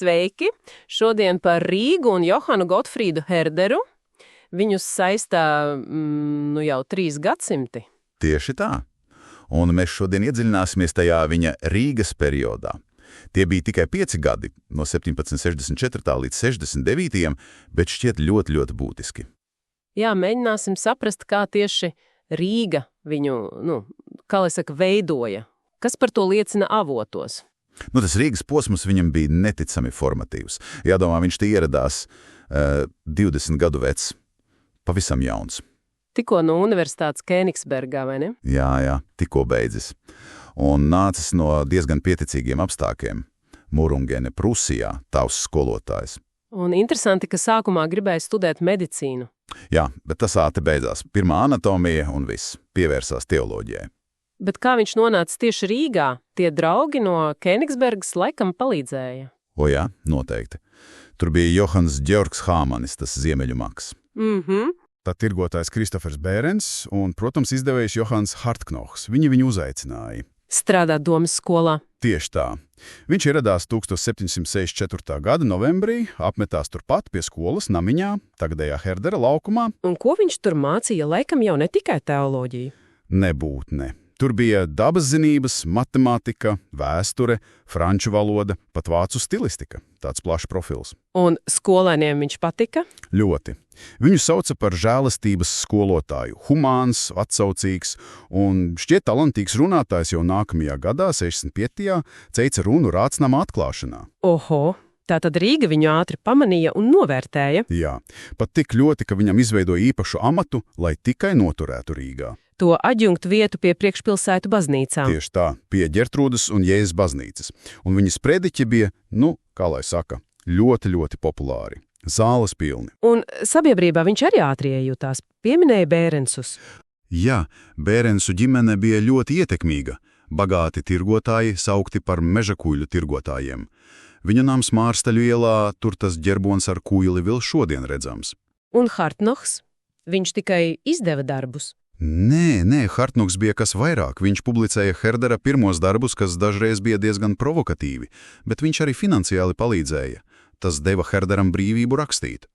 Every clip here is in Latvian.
sveiki! Šodien par Rīgu un Johanu Gotfrīdu Herderu. Viņus saistā jau 3 gadsimti. Tieši tā. Un mēs šodien iedziļināsimies tajā viņa Rīgas periodā. Tie bija tikai 5 gadi, no 1764. līdz 69. bet šķiet ļoti, ļoti būtiski. Jā, mēģināsim saprast, kā tieši Rīga viņu, kā lai saka, veidoja. Kas par to liecina avotos? Tas Rīgas posms viņam bija neticami formatīvs. Jādomā, viņš te ieradās 20 gadu vecs, pavisam jauns. Tikko no universitātes Kēnigsbergā, vai ne? Jā, tikko beidzis. Un nācis no diezgan pieticīgiem apstākļiem. Murungene Prusijā, tavs skolotājs. Un interesanti, ka sākumā gribēja studēt medicīnu. Jā, bet tas ātri beidzās. Pirmā anatomija un viss. Pievērsās teoloģijai. Bet kā viņš nonāca tieši Rīgā? Tie draugi no Kēnigsbergas laikam palīdzēja. O jā, noteikti. Tur bija Johans Georgs Hāmanis, tas ziemeļu maks. Tad tirgotājs Kristofers Bērens un, protams, izdevējs Johans Hartknohs. Viņi viņu uzaicināja. Strādāt domas skolā. Tieši tā. Viņš ieradās 1764. gada novembrī, apmetās turpat pie skolas namiņā, tagadējā Herdera laukumā. Un ko viņš tur mācīja? Laikam jau ne tikai teoloģiju. Nebūtne. Tur bija dabas zinības, matemātika, vēsture, franču valoda, pat vācu stilistika. Tāds plašs profils. Un skolēniem viņš patika? Ļoti. Viņu sauca par žēlastības skolotāju, humāns, atsaucīgs un šķiet talantīgs runātājs jau nākamajā gadā, 65. ceica runu Rācnama atklāšanā. Oho! Tātad Rīga viņu ātri pamanīja un novērtēja? Jā, pat tik ļoti, ka viņam izveidoja īpašu amatu, lai tikai noturētu Rīgā. To adjunktu vietu pie priekšpilsētu baznīcām. Tieši tā, pie Ģertrūdas un Jēzus baznīcas. Un viņas prediķi bija, kā lai saka, ļoti, ļoti populāri. Zāles pilni. Un sabiedrībā viņš arī ātri iejūtās, pieminēja Bērensus. Jā, Bērensu ģimene bija ļoti ietekmīga. Bagāti tirgotāji saukti par mežakuļu tirgotājiem. Viņa nams Mārstaļu ielā, tur tas ģerbons ar kuili vēl šodien redzams. Un Hartnohs? Viņš tikai izdeva darbus? Nē, Hartnohs bija kas vairāk. Viņš publicēja Herdera pirmos darbus, kas dažreiz bija diezgan provokatīvi, bet viņš arī finansiāli palīdzēja. Tas deva Herderam brīvību rakstīt.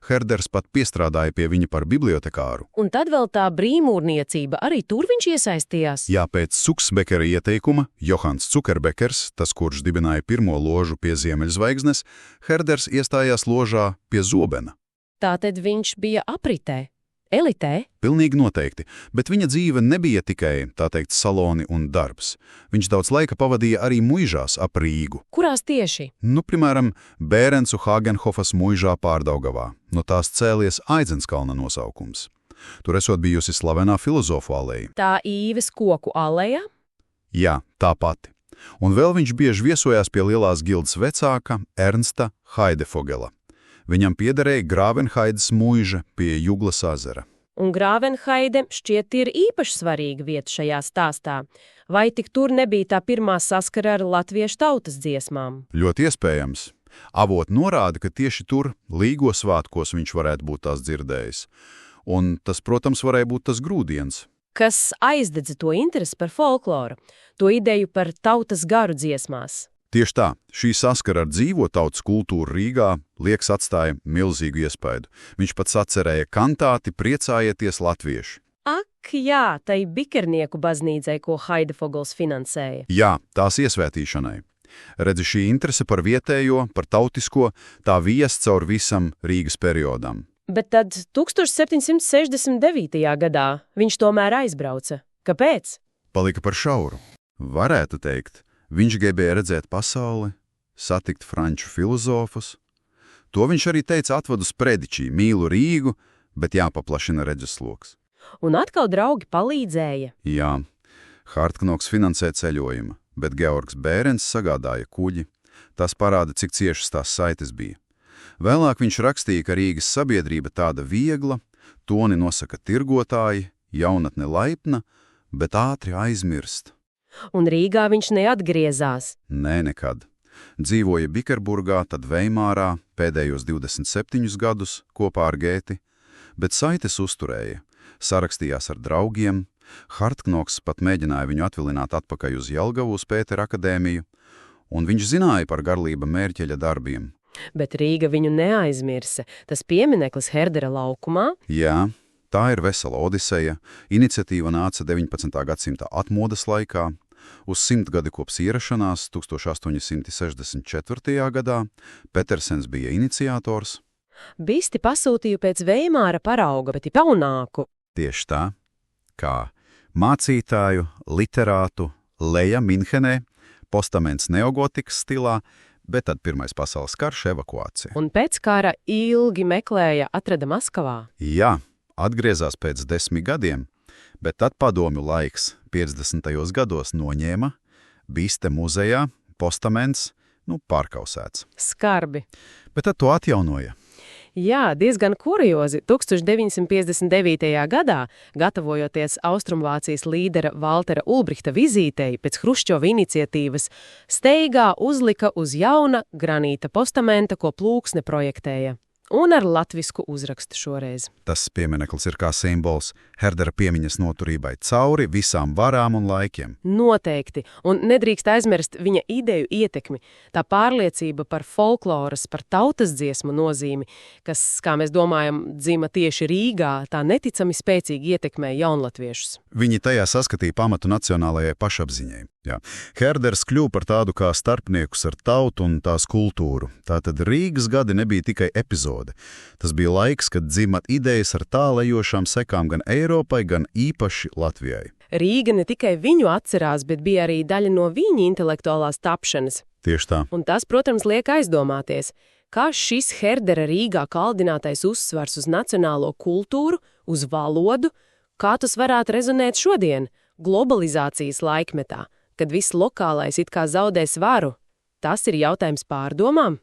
Herders pat piestrādāja pie viņa par bibliotekāru. Un tad vēl tā brīvmūrniecība, arī tur viņš iesaistījās? Jā, pēc Cuksbekera ieteikuma, Johans Cukerbekers, tas, kurš dibināja pirmo ložu pie Ziemeļzvaigznes, Herders iestājās ložā pie Zobena. Tātad viņš bija apritē, elitē? Pilnīgi noteikti, bet viņa dzīve nebija tikai, tā teikt, saloni un darbs. Viņš daudz laika pavadīja arī muižās ap Rīgu. Kurās tieši? Piemēram, Bērensu Hāgenhofas muižā Pārdaugavā. No tās cēlies Aidzenskalna nosaukums. Tur esot bijusi slavenā filozofu aleja. Tā Īves koku aleja? Jā, tā pati. Un vēl viņš bieži viesojās pie lielās gildes vecāka Ernsta Haidefogela. Viņam piederēja Grāvenhaides muiža pie Juglas ezera. Un Grāvenhaide šķiet ir īpaši svarīga vieta šajā stāstā. Vai tik tur nebija tā pirmā saskara ar latviešu tautas dziesmām? Ļoti iespējams. Avot norāda, ka tieši tur, Līgo svētkos, viņš varētu būt tās dzirdējis. Un tas, protams, varēja būt tas grūdiens. Kas aizdedza to interesi par folkloru, to ideju par tautas garu dziesmās? Tieši tā, šī saskara ar dzīvo tautas kultūru Rīgā liekas atstāja milzīgu iespaidu. Viņš pats atcerēja kantāti priecājieties latvieši. Ak, jā, tai Bikernieku baznīcai, ko Haidefogels finansēja. Jā, tās iesvētīšanai. Redzi, šī interese par vietējo, par tautisko, tā vies caur visam Rīgas periodam. Bet tad 1769. gadā viņš tomēr aizbrauca. Kāpēc? Palika par šauru. Varētu teikt. Viņš gribēja redzēt pasauli, satikt franču filozofus. To viņš arī teica atvadus prediķī, mīlu Rīgu, bet jāpaplašina redzesloks. Un atkal draugi palīdzēja. Jā, Hartknohs finansē ceļojumu, bet Georgs Bērens sagādāja kuģi. Tas parāda, cik ciešas tās saites bija. Vēlāk viņš rakstīja, ka Rīgas sabiedrība tāda viegla, toni nosaka tirgotāji, jaunatne laipna, bet ātri aizmirst. Un Rīgā viņš neatgriezās? Nē, nekad. Dzīvoja Bikerburgā, tad Veimārā, pēdējos 27 gadus kopā ar Gēti, bet saites uzturēja, sarakstījās ar draugiem, Hartknohs pat mēģināja viņu atvilināt atpakaļ uz Jelgavu uz Pētera akadēmiju, un viņš zināja par Garlība Mērķeļa darbiem. Bet Rīga viņu neaizmirsa. Tas piemineklis Herdera laukumā. Jā, tā ir vesela odiseja. Iniciatīva nāca 19. gadsimta atmodas laikā. Uz 100 gadi kopš ierašanās 1864. gadā Petersens bija iniciators. Bisti pasūtīju pēc Veimāra parauga, bet jaunāku. Tieši tā, kā mācītāju, literātu, Leja Minhenē, postaments neogotikas stilā, bet tad Pirmais pasaules karš evakuācija. Un pēc kara ilgi meklēja, atrada Maskavā. Jā, atgriezās pēc 10 gadiem, bet tad padomju laiks 50. gados noņēma, Biste muzejā, postaments, pārkausēts. Skarbi. Bet tad to atjaunoja. Jā, diezgan kuriozi. 1959. gadā, gatavojoties Austrumvācijas līdera Valtera Ulbrihta vizītei pēc Hruščova iniciatīvas, steigā uzlika uz jauna granīta postamenta, ko Plūksne projektēja. Un ar latvisku uzrakstu šoreiz. Tas piemineklis ir kā simbols Herdera piemiņas noturībai cauri visām varām un laikiem. Noteikti, un nedrīkst aizmirst viņa ideju ietekmi, tā pārliecība par folkloras, par tautas dziesmu nozīmi, kas, kā mēs domājam, dzima tieši Rīgā, tā neticami spēcīgi ietekmē jaunlatviešus. Viņi tajā saskatīja pamatu nacionālajai pašapziņai. Jā. Herders kļuva par tādu kā starpniekus ar tautu un tās kultūru. Tātad Rīgas gadi nebija tikai epizode. Tas bija laiks, kad dzima idejas ar tālējošām sekām gan Eiropai, gan īpaši Latvijai. Rīga ne tikai viņu atcerās, bet bija arī daļa no viņa intelektuālās tapšanas. Tieši tā. Un tas, protams, liek aizdomāties, kā šis Herdera Rīgā kaldinātais uzsvars uz nacionālo kultūru, uz valodu, kā tas varētu rezonēt šodien, globalizācijas laikmetā, kad viss lokālais it kā zaudē svaru. Tas ir jautājums pārdomām.